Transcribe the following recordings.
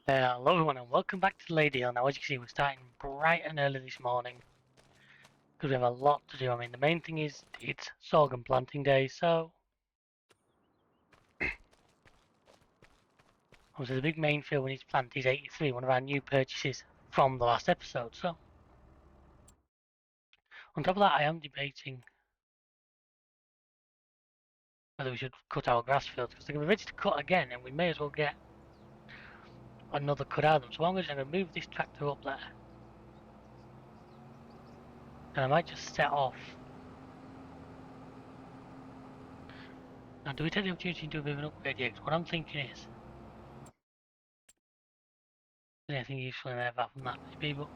Hello everyone and welcome back to Ladyhill. Now as you can see we're starting bright and early this morning because we have a lot to do. I mean the main thing is it's sorghum planting day, so obviously the big main field we need to plant is 83, one of our new purchases from the last episode. So on top of that I am debating whether we should cut our grass fields because they're going to be ready to cut again and we may as well get another cut out of them. So I'm just going to move this tractor up there and I might just set off. Now do we take the opportunity to do a bit of an upgrade here? Because what I'm thinking is anything useful in there apart from that maybe, but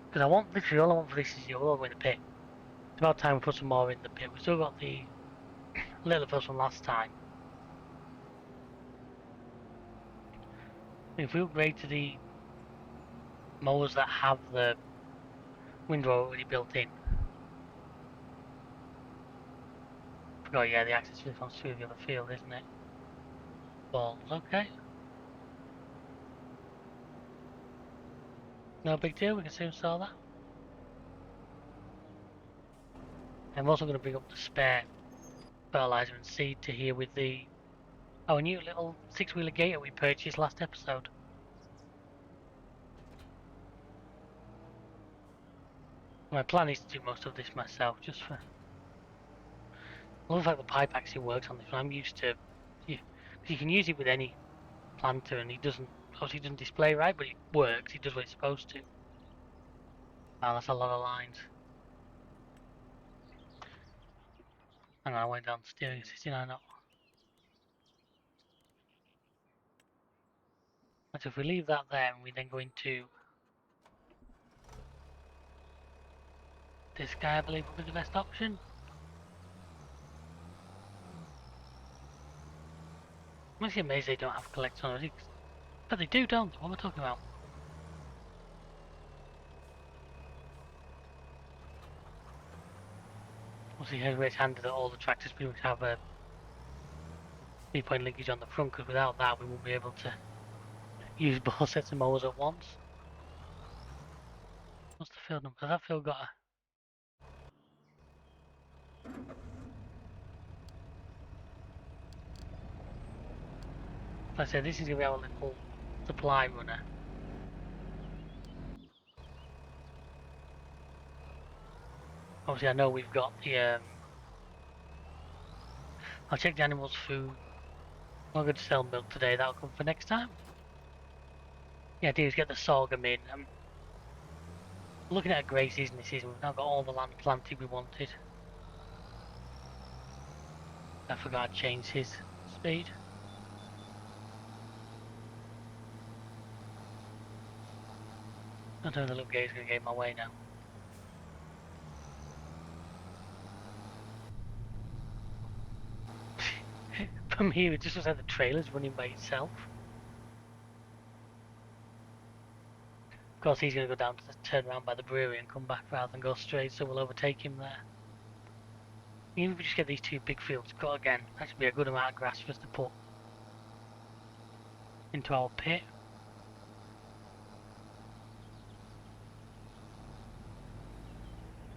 because I want literally all I want for this is the oil in the pit. It's about time we put some more in the pit. We've still got the little first from last time. If we upgrade to the mowers that have the window already built in. Oh yeah, the access to comes through the other field, isn't it? Balls, okay. No big deal, we can soon sell that. I'm also going to bring up the spare fertilizer and seed to here with our new little 6-wheeler gator we purchased last episode. My plan is to do most of this myself, just for... I love how the pipe actually works on this one. I'm used to... You can use it with any planter and he doesn't... Obviously he doesn't display right, but it works. It does what it's supposed to. Oh, that's a lot of lines. And I went down steering 69 up. So if we leave that there and we then go into this guy, I believe will be the best option. I'm actually amazed they don't have collect on it. But they do, don't they? What am I talking about? Obviously here it's handy that all the tractors pretty much have a 3-point linkage on the front, because without that we won't be able to use both sets of mowers at once. What's the field number? Has that field got a... Like I said, this is going to be our little supply runner. Obviously I know we've got the... I'll check the animals' food. I'm not going to sell milk today, that'll come for next time. The idea is get the sorghum in. Looking at a grey season this season, we've now got all the land planted we wanted. I forgot to change his speed. I don't know, the little gate's going to get in my way now. From here, it just looks like the trailer's running by itself. Of course, he's going to go down to the turn around by the brewery and come back rather than go straight, so we'll overtake him there. Even if we just get these two big fields cut again, that should be a good amount of grass for us to put into our pit.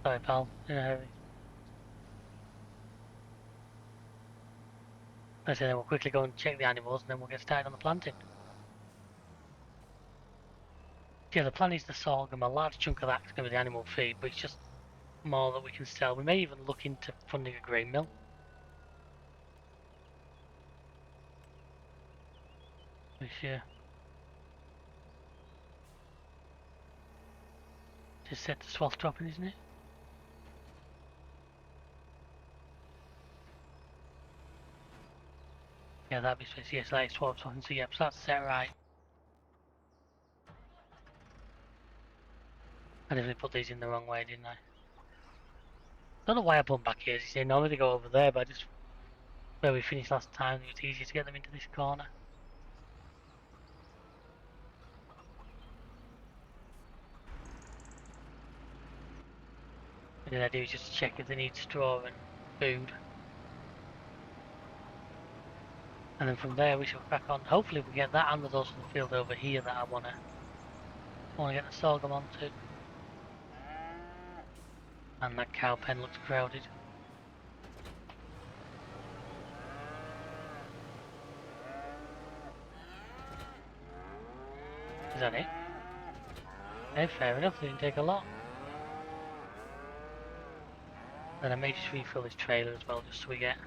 Sorry pal, in a hurry. I said then we'll quickly go and check the animals and then we'll get started on the planting. Yeah, the plan is the sorghum. A large chunk of that's going to be the animal feed, but it's just more that we can sell. We may even look into funding a grain mill. This year. Just set the swath dropping, isn't it? Yeah, that'd be space. Yes, that is swath dropping. So yep, so that's set right. I definitely put these in the wrong way, didn't I? Don't know why I put them back here. As you say, normally they go over there, but I just where we finished last time, it was easier to get them into this corner. And then I do is just check if they need straw and food. And then from there we shall crack on. Hopefully we get that, and there's also the field over here that I wanna get the sorghum onto. And that cow pen looks crowded. Is that it? Okay, fair enough, didn't take a lot. Then I may just refill this trailer as well, just so we get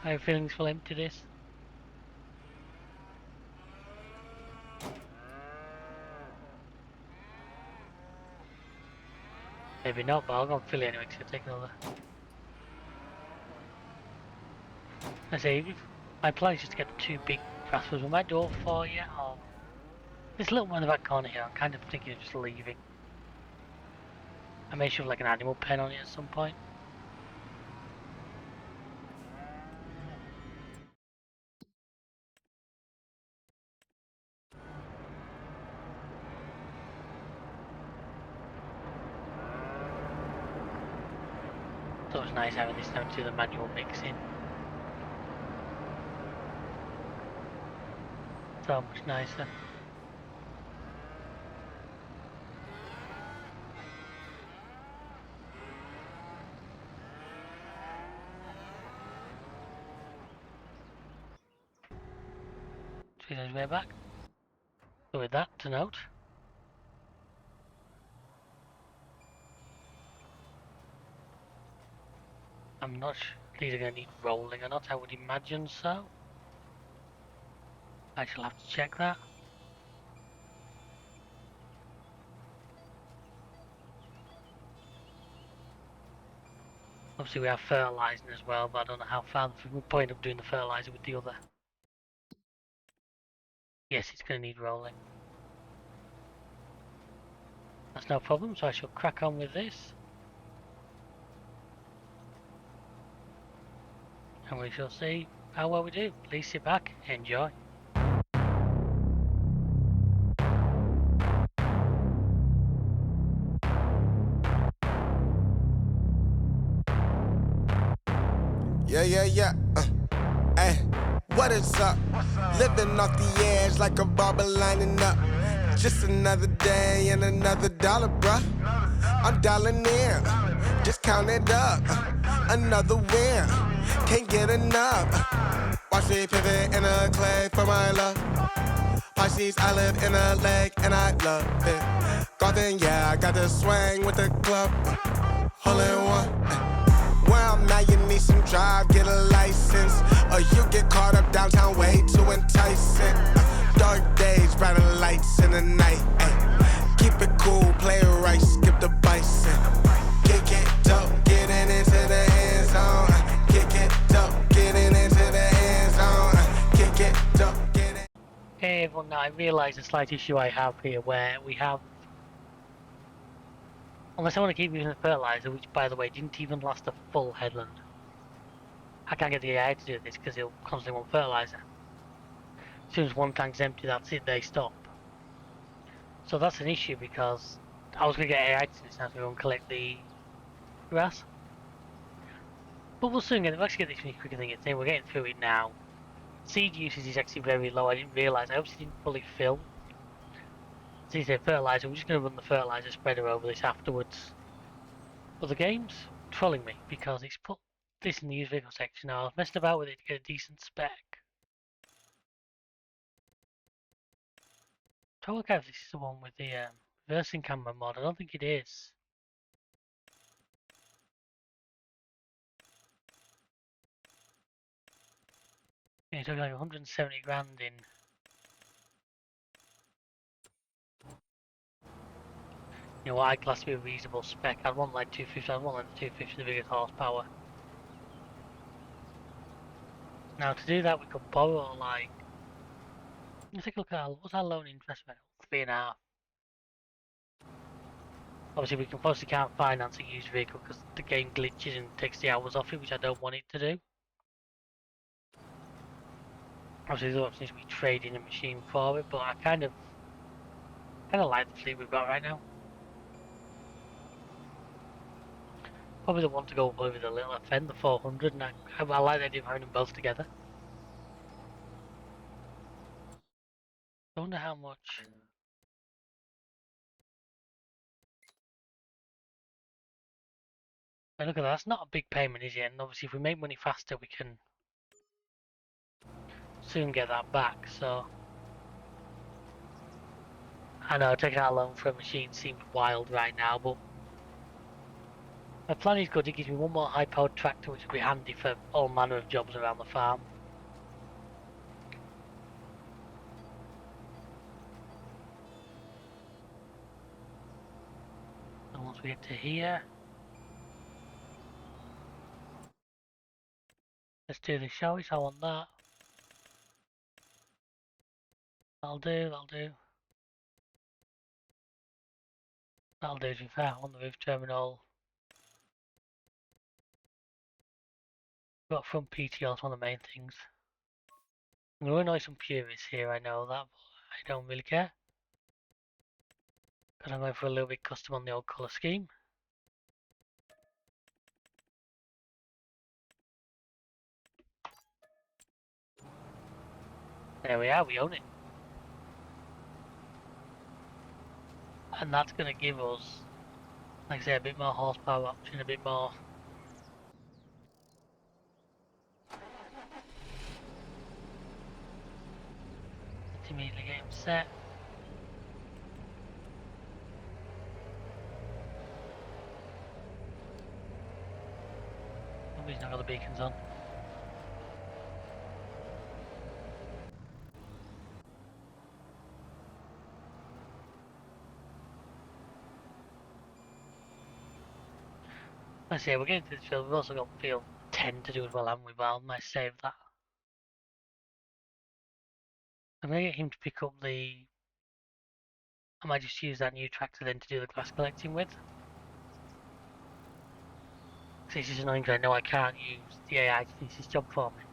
how are your feelings will empty this? Maybe not, but I'll go and fill it anyway because it'll take another. I say, my plan is just to get the two big grasshoppers. Will my door for yet? Or this little one in the back corner here, I'm kind of thinking of just leaving. I may shove like an animal pen on it at some point. So it's nice having this down to the manual mixing. So much nicer. So he's way back. So with that to note, I'm not sure these are going to need rolling or not. I would imagine so. I shall have to check that. Obviously we have fertilising as well, but I don't know how far the point of doing the fertiliser with the other. Yes, it's going to need rolling. That's no problem, so I shall crack on with this. And we shall see how well we do. Please sit back, enjoy. Yeah. Hey, what is up? Living off the edge like a barber lining up. Just another day and another dollar, bruh. I'm dialing in, just count it up. Another win, can't get enough. Watch me pivot in a clay for my love. Pisces, I live in a lake and I love it. Golden, yeah, I got the swing with the club. Hole in one. Where I'm at, you need some drive, get a license. Or you get caught up downtown, way too enticing. Dark days, brighter lights in the night. Keep it cool, play it right, skip the bison. Kick it dope, getting into the end zone. Kick it dope, getting into the end zone. Kick it dope, getting. Okay, everyone, now I realise the slight issue I have here where we have. Unless I want to keep using the fertiliser, which by the way didn't even last a full headland. I can't get the AI to do this because it'll constantly want fertiliser. As soon as one tank's empty, that's it, they stop. So that's an issue because I was going to get AI to do this now to go and collect the grass. But we'll soon get it. We'll actually get this much quicker than you think. We're getting through it now. Seed usage is actually very low. I didn't realise. I obviously didn't fully fill. So you say fertiliser. We're just going to run the fertiliser spreader over this afterwards. But the game's trolling me because it's put this in the used vehicle section. Now I was messing about with it to get a decent spec. Try to work out if this is the one with the reversing camera mod. I don't think it is. Yeah, you're talking like 170 grand in. You know, I-Class to be a reasonable spec. I'd want like 250. I'd want like the 250, the biggest horsepower. Now to do that, we could borrow like. Let's take a look at what's our loan interest rate? 3.5. Obviously, we obviously can't finance a used vehicle because the game glitches and takes the hours off it, which I don't want it to do. Obviously, there's options we trade in a machine for it, but I kind of like the fleet we've got right now. Probably the one to go over the little FN, the 400, and I like the idea of having them both together. I wonder how much. Hey, look at that, that's not a big payment, is it? And obviously if we make money faster, we can soon get that back, so... I know, taking out a loan for a machine seems wild right now, but... My plan is good, it gives me one more high-powered tractor, which will be handy for all manner of jobs around the farm. And once we get to here... Let's do this, shall we? So I want that. That'll do, that'll do. That'll do, to be fair, on the roof terminal. Got front PTO is one of the main things. I'm going to annoy some purists here, I know that, but I don't really care. Because I'm going for a little bit custom on the old colour scheme. There we are, we own it. And that's going to give us, like I say, a bit more horsepower option, a bit more... Let's immediately get him set. Oh, he's not got the beacons on. I say we're getting to this field, we've also got field 10 to do as well, haven't we? But I might save that. I'm going to get him to pick up the... I might just use that new tractor then to do the glass collecting with. Because it's just annoying because I know I can't use the AI to finish this job for me.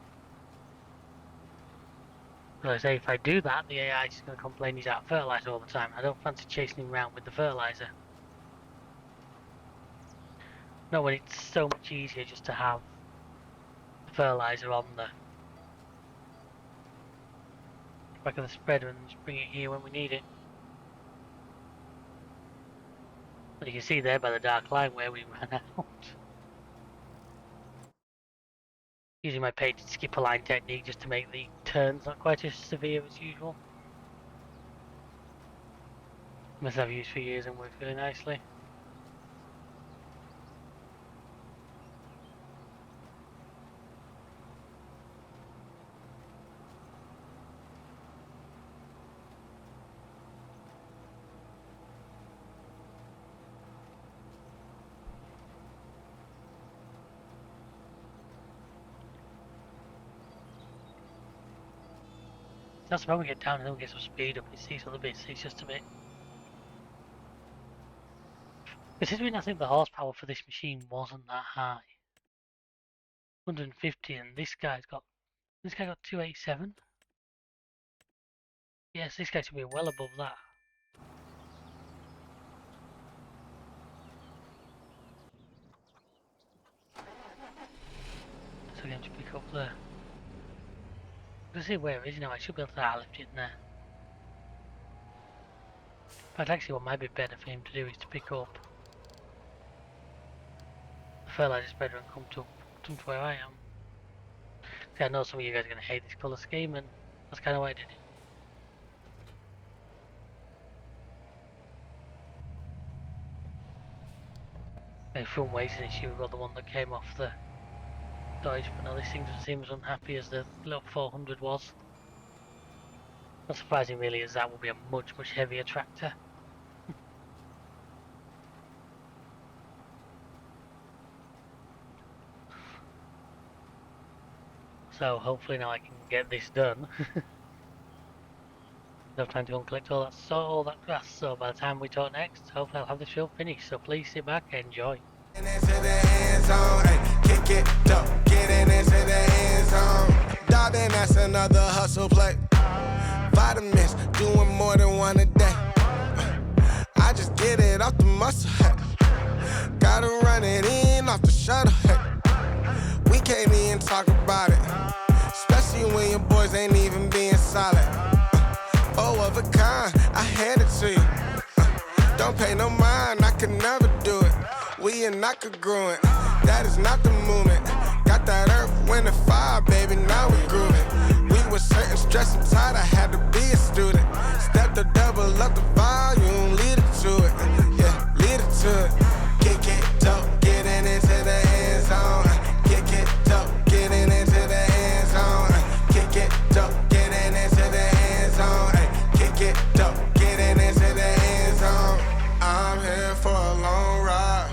But I say if I do that, the AI is just going to complain he's out of fertiliser all the time. I don't fancy chasing him around with the fertiliser. Not when it's so much easier just to have the fertiliser on the back of the spreader and just bring it here when we need it. But you can see there by the dark line where we ran out. Using my painted skipper line technique just to make the turns not quite as severe as usual. Must have used for years and worked really nicely. That's when we get down and then we get some speed up, it's these other bits, it's just a bit... Considering I think the horsepower for this machine wasn't that high. 150 and this guy got 287. Yes, this guy should be well above that. So we're going to pick up there. Let's see where it is now. I should be able to lift it in there. But actually what might be better for him to do is to pick up the fertilizer spreader and come to where I am. See, I know some of you guys are going to hate this colour scheme and that's kind of why I did it. My front weighting issue, we've got the one that came off the Dodge, but no, this thing doesn't seem as unhappy as the little 400 was. Not surprising really, as that will be a much heavier tractor. So hopefully now I can get this done. Enough time to go and collect all that grass, so by the time we talk next, hopefully I'll have this field finished, so please sit back and enjoy. Into the end zone, ay, kick it up, getting into the end zone. Darling, that's another hustle play. Vitamins, doing more than one a day. I just get it off the muscle. Gotta run it in off the shuttle. Hey. We can't even talk about it, especially when your boys ain't even being solid. Oh, of a kind, I hand it to you. Don't pay no mind, I could never do it. We are not congruent, that is not the movement. Got that earth, wind, and fire, baby, now we grooving. We were certain, stressed and tired, I had to be a student. Step to double up the volume, lead it to it. Yeah, lead it to it. Kick it, dope, getting into the end zone. Kick it, dope, getting into the end zone. Kick it, dope, getting into the end zone. Kick it, dope, getting into the end zone. I'm here for a long ride.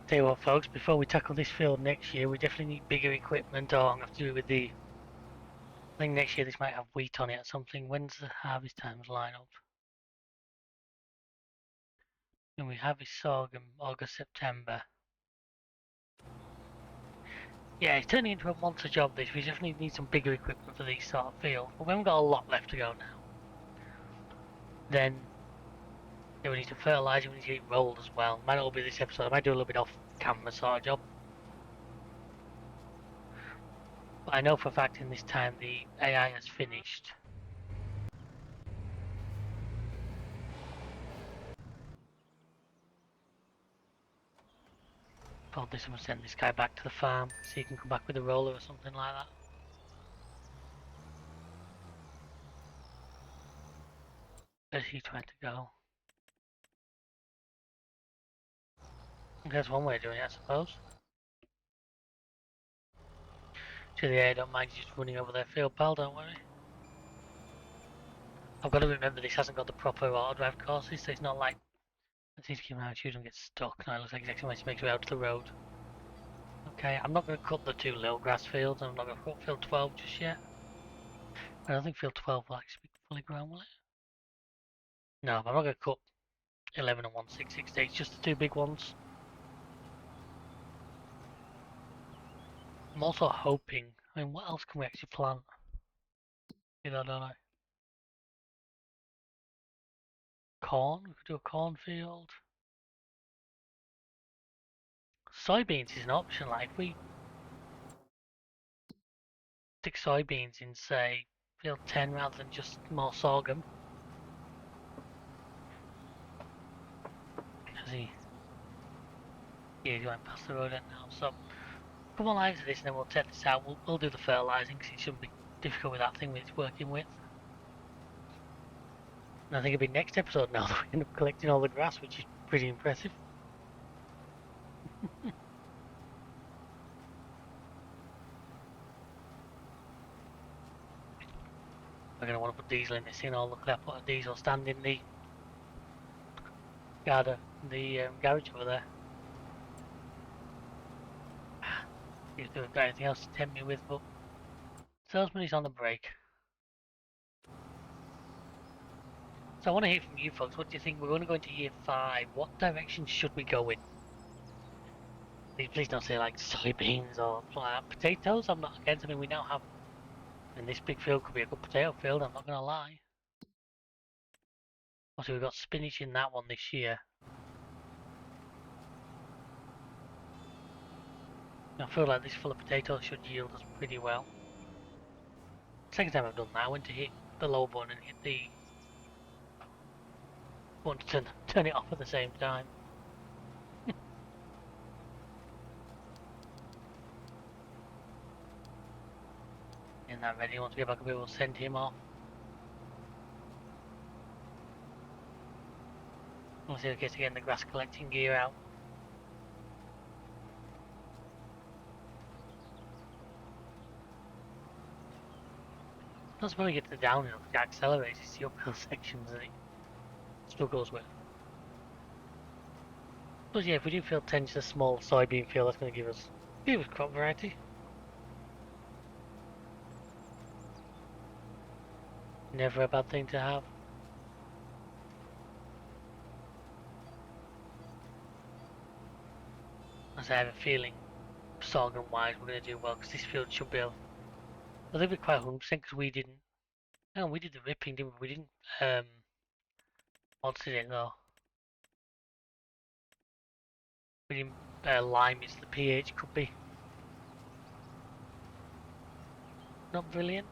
Tell you what, folks, before we tackle this field next year, we definitely need bigger equipment, or I'm going to have to do it with the... I think next year this might have wheat on it or something. When's the harvest times line up? And we harvest sorghum August, September. Yeah, it's turning into a monster job this. We definitely need some bigger equipment for these sort of fields. But we haven't got a lot left to go now. Then yeah, we need to fertilise it, we need to get it rolled as well. Might not all be this episode, I might do a little bit off camera sort of job. But I know for a fact in this time the AI has finished. Told this and send this guy back to the farm, see if he can come back with a roller or something like that. Where's he trying to go? I guess one way of doing it, I suppose. To the AI, don't mind you just running over their field, pal, don't worry. I've got to remember this hasn't got the proper auto drive courses, so it's not like I need to keep an eye on shoot and get stuck. Now it looks like exactly when it makes way out to the road. Okay, I'm not going to cut the two little grass fields, I'm not going to cut field 12 just yet. I don't think field 12 will actually be fully grown, will it? No, I'm not going to cut 11 and 166 just the two big ones. I'm also hoping, I mean, what else can we actually plant? You know, I don't know. Corn, we could do a cornfield. Soybeans is an option, like if we stick soybeans in, say, field 10 rather than just more sorghum. Because he went past the road now, so come on lines to this and then we'll test this out. We'll do the fertilising because it shouldn't be difficult with that thing it's working with. And I think it'll be next episode now that we end up collecting all the grass, which is pretty impressive. We're going to want to put diesel in this thing. Oh, look at that, put a diesel stand in the garage over there. See if we've got anything else to tempt me with, but salesman is on the break. So I want to hear from you folks. What do you think? We're going to go into year 5. What direction should we go in? Please don't say like soybeans or potatoes. I'm not against. I mean, we now have, and this big field could be a good potato field. I'm not going to lie. Also, we've got spinach in that one this year. I feel like this full of potatoes should yield us pretty well. Second time I've done that, I went to hit the low button and hit the button to turn it off at the same time. Isn't that ready? Once we get back up here, we'll send him off. We'll see if we get getting the grass collecting gear out. That's when we get to the downhill, it accelerates, it's the uphill sections that it struggles with. But yeah, if we do field 10, just a small soybean field, that's going to give us crop variety. Never a bad thing to have. As I have a feeling, sorghum wise, we're going to do well because this field should be able. I think we're quite 100% because we didn't. No, we did the ripping, didn't we? We didn't. What's it though? We didn't lime is the pH could be not brilliant.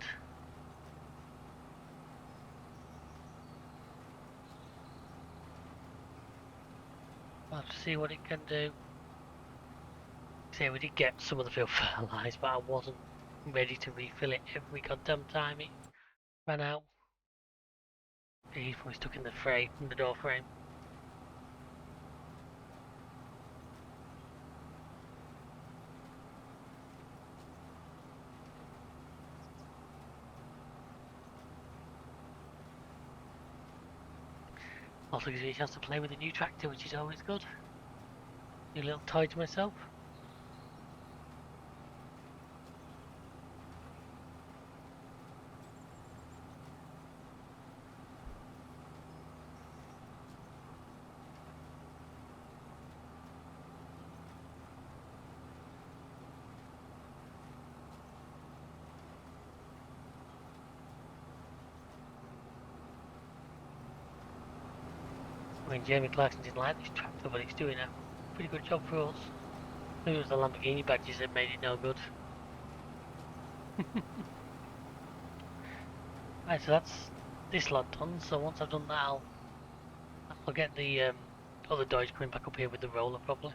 I'll have to see what it can do. See, we did get some of the field fertilised, but I wasn't ready to refill it every goddamn time it ran out. He's probably stuck in the frame, in the door frame. Also gives me a chance to play with the new tractor, which is always good. New little toy to myself. I mean, Jamie Clarkson didn't like this tractor, but it's doing a pretty good job for us. Maybe it was the Lamborghini badges that made it no good. Right, so that's this lot done. So once I've done that, I'll get the other Dodge coming back up here with the roller probably.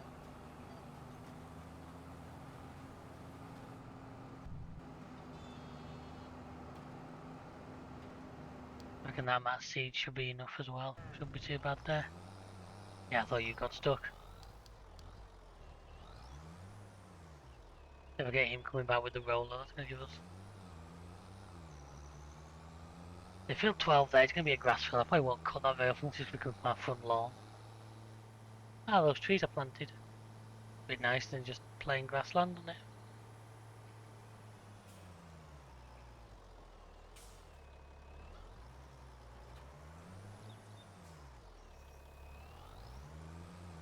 I reckon that amount of seed should be enough as well. Shouldn't be too bad there. Yeah, I thought you got stuck. If I get him coming back with the roller, that's going to give us... They field 12 there, it's going to be a grass field. I probably won't cut that very often just because of my front lawn. Ah, those trees are planted. A bit nice than just plain grassland, isn't it?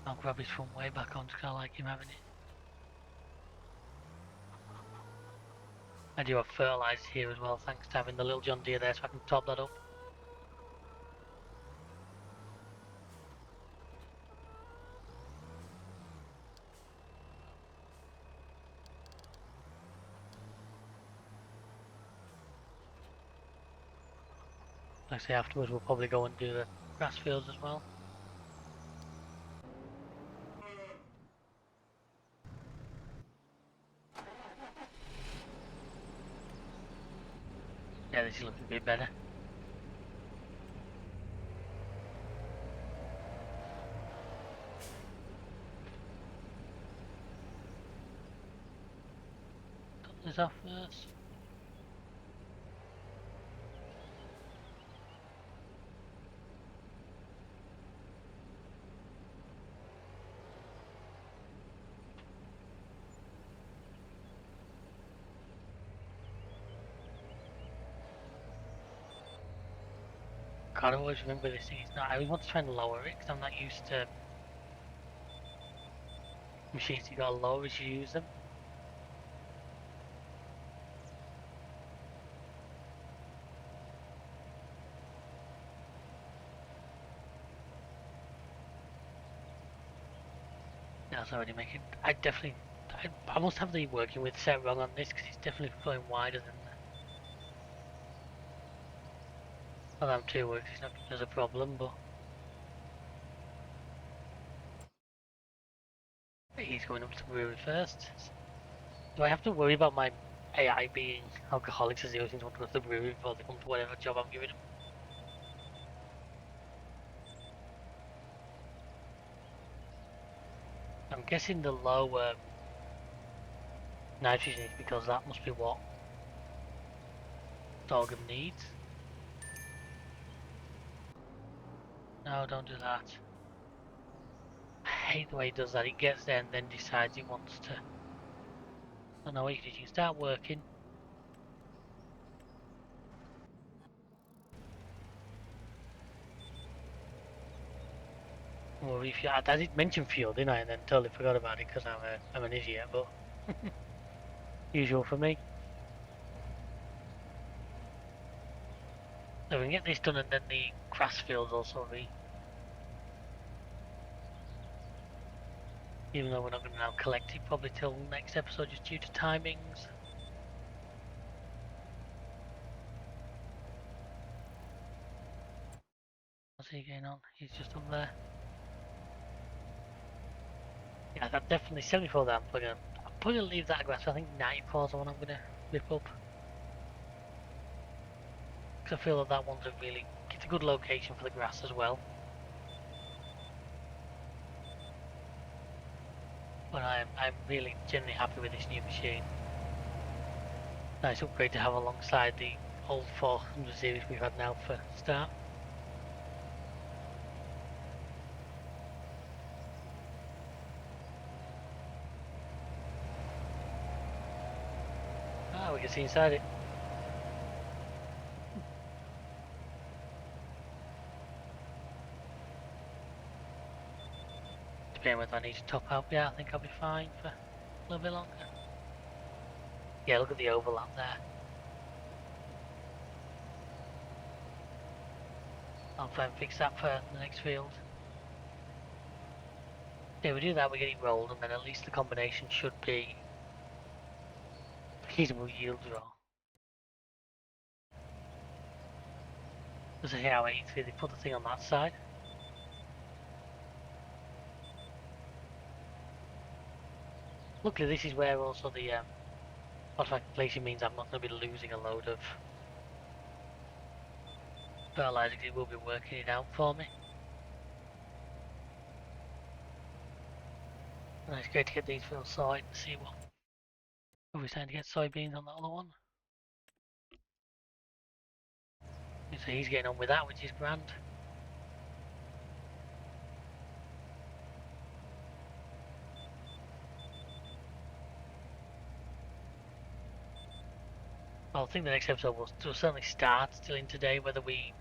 I'll grab his front way back on because I like him having it. I do have fertilizer here as well, thanks to having the little John Deere there, so I can top that up. Like I say, afterwards we'll probably go and do the grass fields as well. Yeah, this is looking a bit better. Cut this off first. God, I always remember this thing. It's not. I want to try and lower it because I'm not used to machines. You gotta lower as you use them. That's already making. I must have the working with set wrong on this because it's definitely going wider than. Well, I'm too worried. It's not there's a problem, but he's going up to the brewery first. Do I have to worry about my AI being alcoholics as they always want to go to the brewery before they come to whatever job I'm giving them? I'm guessing the lower nitrogen is because that must be what sorghum needs. No, don't do that. I hate the way he does that. He gets there and then decides he wants to. I know what you can start working. Well, if you, I did mention fuel, didn't I? And then totally forgot about it because I'm an idiot, but usual for me. So we can get this done and then the grass fields also be. Even though we're not going to now collect it probably till next episode just due to timings. What's he getting on? He's just up there. Yeah, that definitely 74 that I'm probably gonna leave that grass. I think 94 is the one I'm gonna rip up. Because I feel that one's it's a good location for the grass as well. But I'm really genuinely happy with this new machine. Nice upgrade to have alongside the old 400 series we've had now for start. Ah, we can see inside it. Depending whether I need to top out, yeah, I think I'll be fine for a little bit longer. Yeah, look at the overlap there. I'll try and fix that for the next field. Yeah, we do that, we get it rolled, and then at least the combination should be a reasonable yield draw. There's a here 83, they put the thing on that side. Luckily this is where also the automatic inflation means I'm not going to be losing a load of fertilizer, it will be working it out for me. And it's great to get these fields sorted and see what... Are we starting to get soybeans on that other one? So he's getting on with that, which is grand. I think the next episode will certainly start still in today, whether we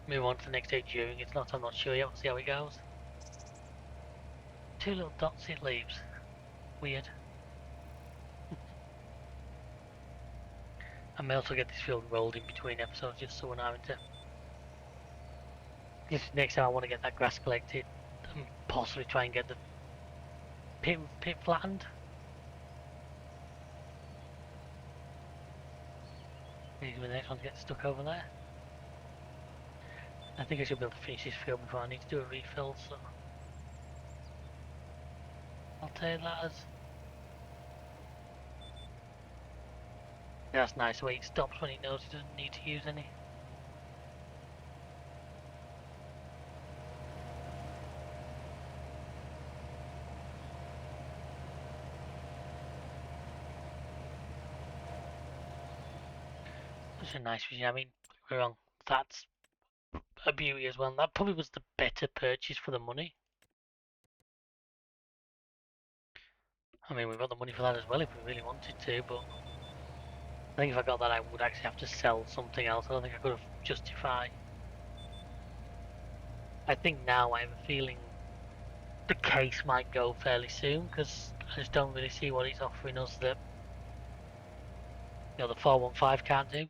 move on to the next day during it's not, I'm not sure yet, we'll see how it goes. 2 little dots it leaves. Weird. I may also get this field rolled in between episodes just so we're not having to... Just next time I want to get that grass collected and possibly try and get the pit flattened. Maybe the next one to get stuck over there. I think I should be able to finish this field before I need to do a refill, so... I'll take that as... Yeah, that's nice, the way it stops when it knows it doesn't need to use any. Such a nice machine, I mean, we're wrong, that's a beauty as well. That probably was the better purchase for the money. I mean, we've got the money for that as well if we really wanted to, but I think if I got that I would actually have to sell something else. I don't think I could have justified. I think now I have a feeling the case might go fairly soon because I just don't really see what it's offering us that the 415 can't do.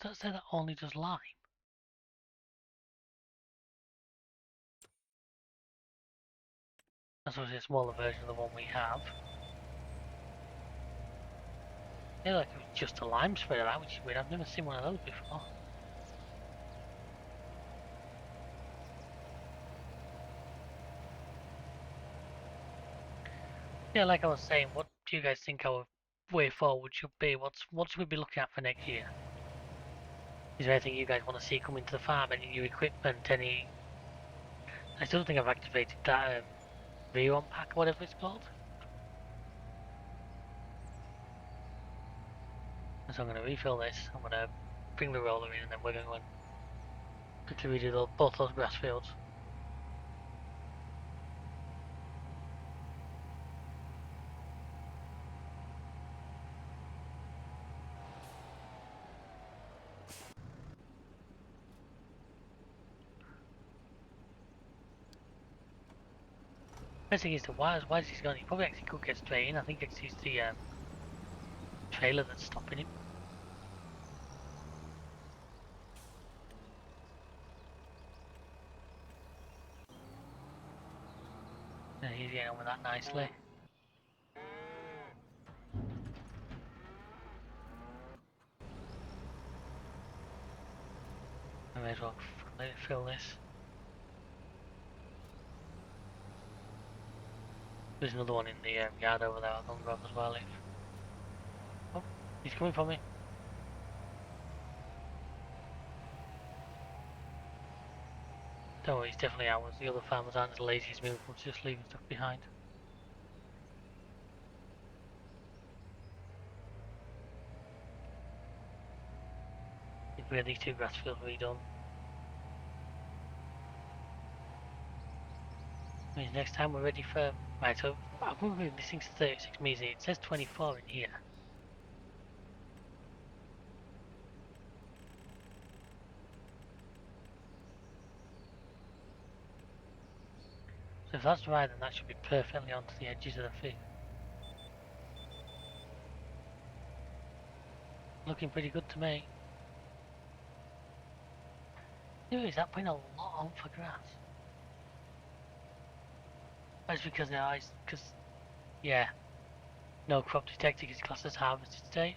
Does that say that only does lime? That's obviously a smaller version of the one we have. Yeah, like it was just a lime spreader, that, which is weird. I've never seen one of those before. Yeah, like I was saying, what do you guys think our way forward should be? What should we be looking at for next year? Is there anything you guys want to see come into the farm? Any new equipment? Any? I still think I've activated that V1 pack, whatever it's called. So I'm going to refill this. I'm going to bring the roller in, and then we're going to quickly redo both those grass fields. Best thing is why is he going? He probably actually could get straight in. I think it's the trailer that's stopping him. on with that nicely. I may as well let it fill this. There's another one in the yard over there. I'll go and grab as well if... Oh, he's coming for me. Don't worry, he's definitely ours. The other farmers aren't as lazy as me, we're just leaving stuff behind. If we had these two grass fields redone. Means next time we're ready for... Right, so I'm moving this thing's 36 meters. It says 24 in here. So if that's right, then that should be perfectly onto the edges of the field. Looking pretty good to me. Is that putting a lot on for grass? That's because the eyes, yeah, no crop detected is classed as harvested state.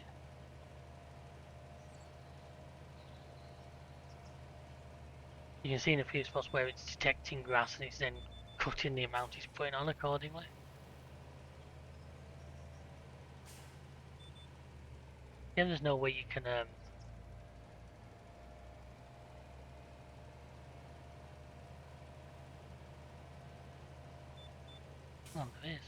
You can see in a few spots where it's detecting grass and it's then cutting the amount it's putting on accordingly. Then there's no way you can oh, there is.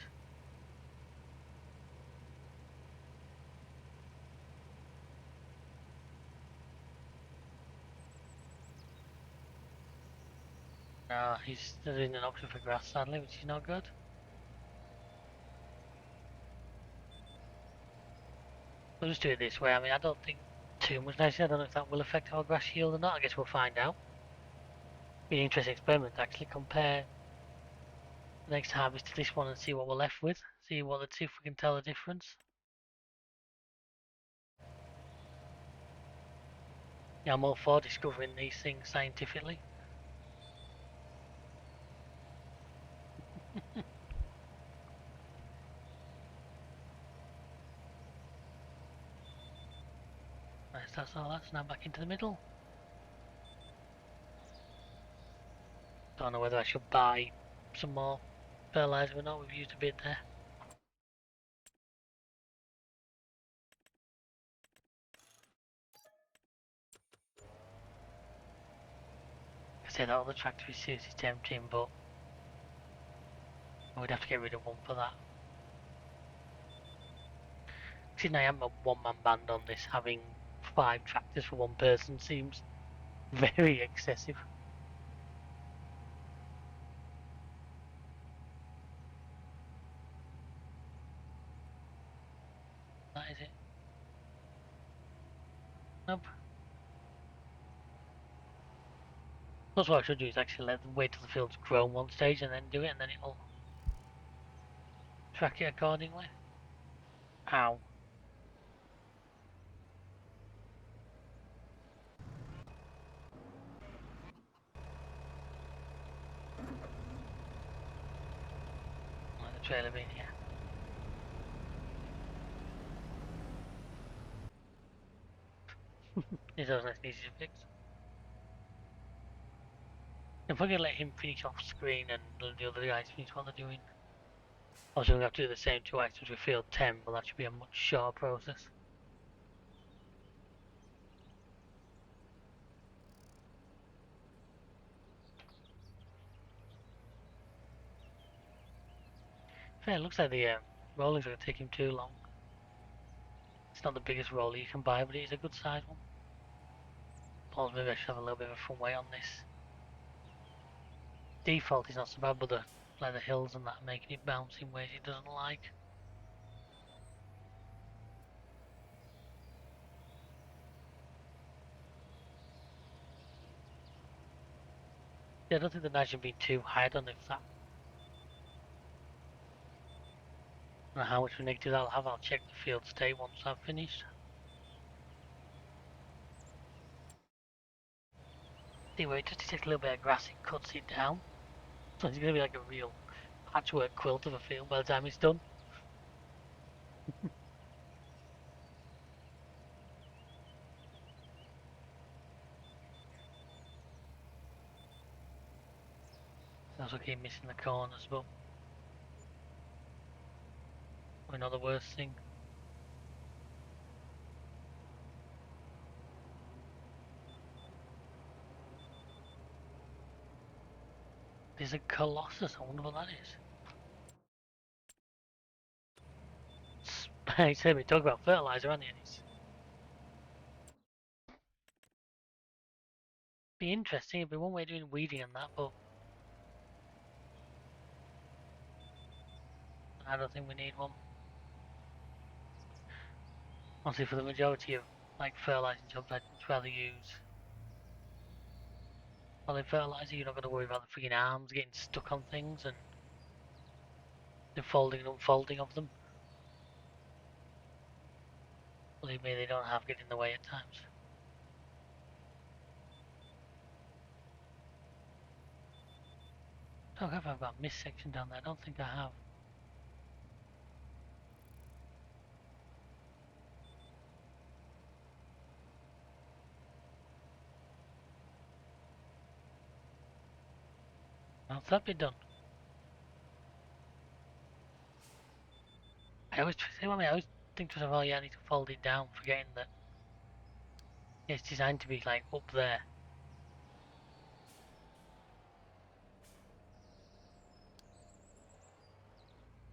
No, he's doing an option for grass sadly, which is not good. We'll just do it this way. I mean, I don't think too much nicer. I don't know if that will affect our grass yield or not. I guess we'll find out. Be an interesting experiment to actually compare the next harvest to this one and see what we're left with. See if we can tell the difference. Yeah, I'm all for discovering these things scientifically. Right, that's all that's now back into the middle. Don't know whether I should buy some more fertilizer or not. We've used a bit there. I said that other tractor is seriously tempting, but we'd have to get rid of one for that. Since I am a one-man band on this, having 5 tractors for one person seems very excessive. That is it. Nope. That's what I should do, is actually wait till the field's grown one stage and then do it, and then it'll track it accordingly. Ow. Like the trailer being here. It's always nice and easy to fix. If I can let him finish off screen and the other guys finish what they're doing. Also, we have to do the same 2 items with field 10, but that should be a much shorter process. Fair, it looks like the rolling's going to take him too long. It's not the biggest roller you can buy, but it is a good size one. Pause, maybe I should have a little bit of a front weight on this. Default is not so bad, but the leather hills and that are making it bounce in ways it doesn't like. Yeah, I don't think the knife should be too high. I don't know if that... I don't know how much negative I'll have. I'll check the field state once I've finished. Anyway, just to take a little bit of grass, it cuts it down. So it's going to be like a real patchwork quilt of a field by the time it's done. I also keep missing the corners, but we're not the worst thing. There's a Colossus, I wonder what that is. He said we talk about fertilizer, aren't you? Be interesting, it'd be one way of doing weeding and that, but I don't think we need one. Honestly, for the majority of like fertilizing jobs, I'd much rather use solid fertilizer. You're not going to worry about the freaking arms getting stuck on things and the folding and unfolding of them. Believe me, they don't have get in the way at times. I don't know if I've got a mist section down there. I don't think I have. How's that been done? I always think to myself, oh yeah, I need to fold it down, forgetting that it's designed to be like up there.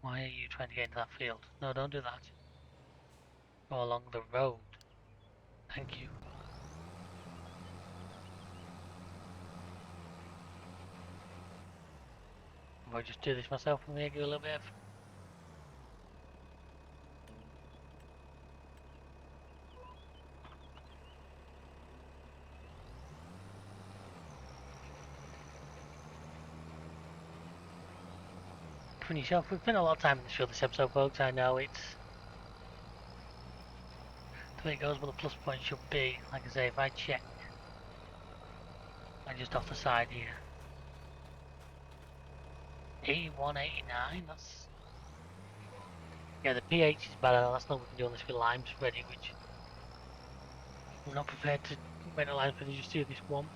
Why are you trying to get into that field? No, don't do that. Go along the road. Thank you. If I just do this myself and make you a little bit of... Finish off. We've spent a lot of time in the show this episode, folks. I know it's the way it goes, but the plus point should be, like I say, if I check, I'm just off the side here. 81, 89, that's... Yeah, the pH is bad, that's not what we can do unless we lime spreading, which we're not prepared to make a lime spreading just do this one.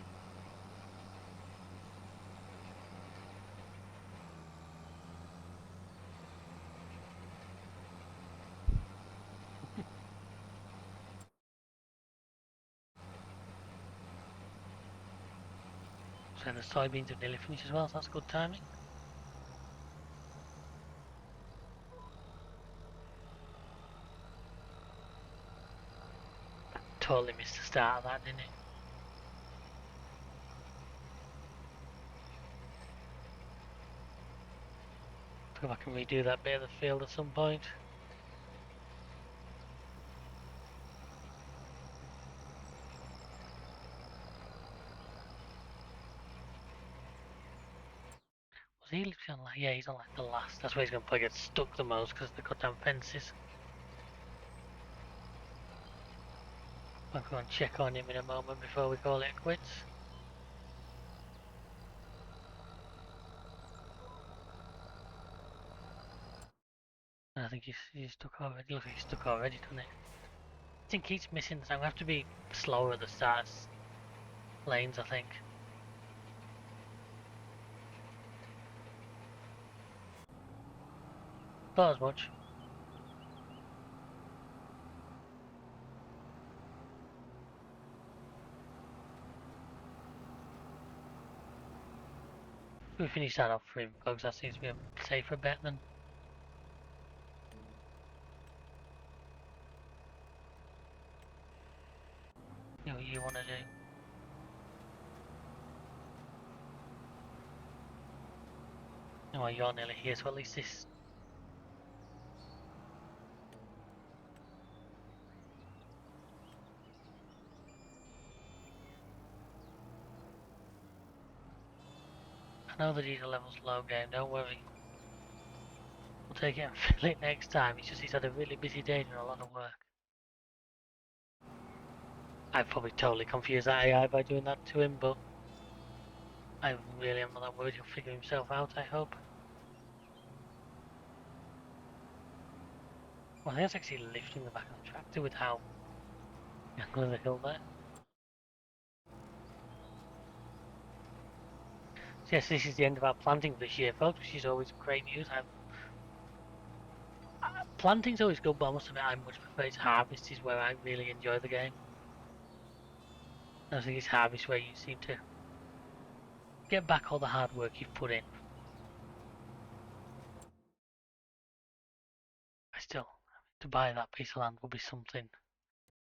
So the soybeans have nearly finished as well, so that's good timing. Totally missed the start of that, didn't it? If I can redo that bit of the field at some point. Was he literally on like, yeah, he's on like the last, that's where he's going to probably get stuck the most because of the goddamn fences. I'll go and check on him in a moment before we call it quits. I think he's stuck already. Looks like he's stuck already, doesn't it? I think he's missing the time. We have to be slower at the start lanes, I think. Not as much. We finish that off for him, folks. That seems to be a safer bet than. You know what you want to do. Oh, you're nearly here, so at least this. I know the diesel level's low, game. Don't worry. We'll take it and fill it next time. It's just he's had a really busy day and a lot of work. I've probably totally confused that AI by doing that to him, but I really am not that worried. He'll figure himself out, I hope. Well, I think it's actually lifting the back of the tractor with how the angle of the hill there. So yes, this is the end of our planting for this year, folks, which is always great news. Planting's always good, but I must admit I much prefer its harvest is where I really enjoy the game. I think it's harvest where you seem to get back all the hard work you've put in. I still, to buy that piece of land would be something.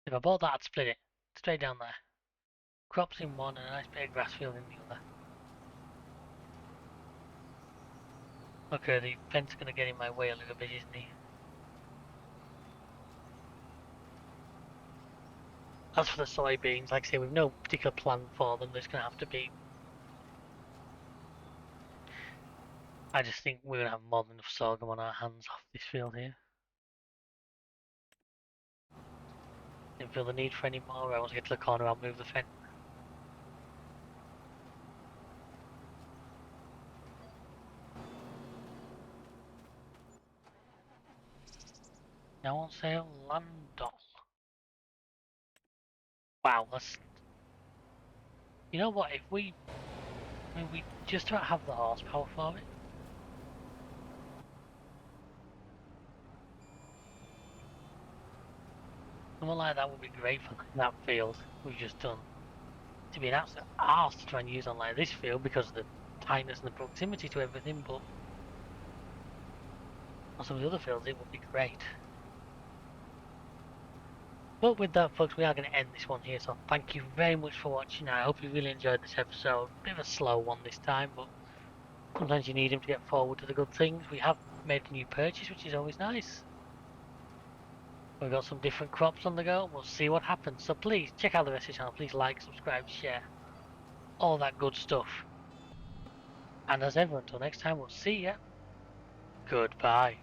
If I bought that, I'd split it straight down there. Crops in one and a nice bit of grass field in the other. Okay, the fence is going to get in my way a little bit, isn't he? As for the soybeans, like I say, we've no particular plan for them. There's going to have to be. I just think we're going to have more than enough sorghum on our hands off this field here. Didn't feel the need for any more. Once I get to the corner, I'll move the fence. Now on sale, Landol. Wow, that's. You know what? If we just about have the horsepower for it. Someone like that would be great for that field we've just done. To be an absolute arse to try and use on like this field because of the tightness and the proximity to everything, but on some of the other fields it would be great. But with that, folks, we are going to end this one here, so thank you very much for watching. I hope you really enjoyed this episode. Bit of a slow one this time, but sometimes you need him to get forward to the good things. We have made a new purchase, which is always nice. We've got some different crops on the go, we'll see what happens. So please, check out the rest of the channel. Please like, subscribe, share, all that good stuff. And as ever, until next time, we'll see ya. Goodbye.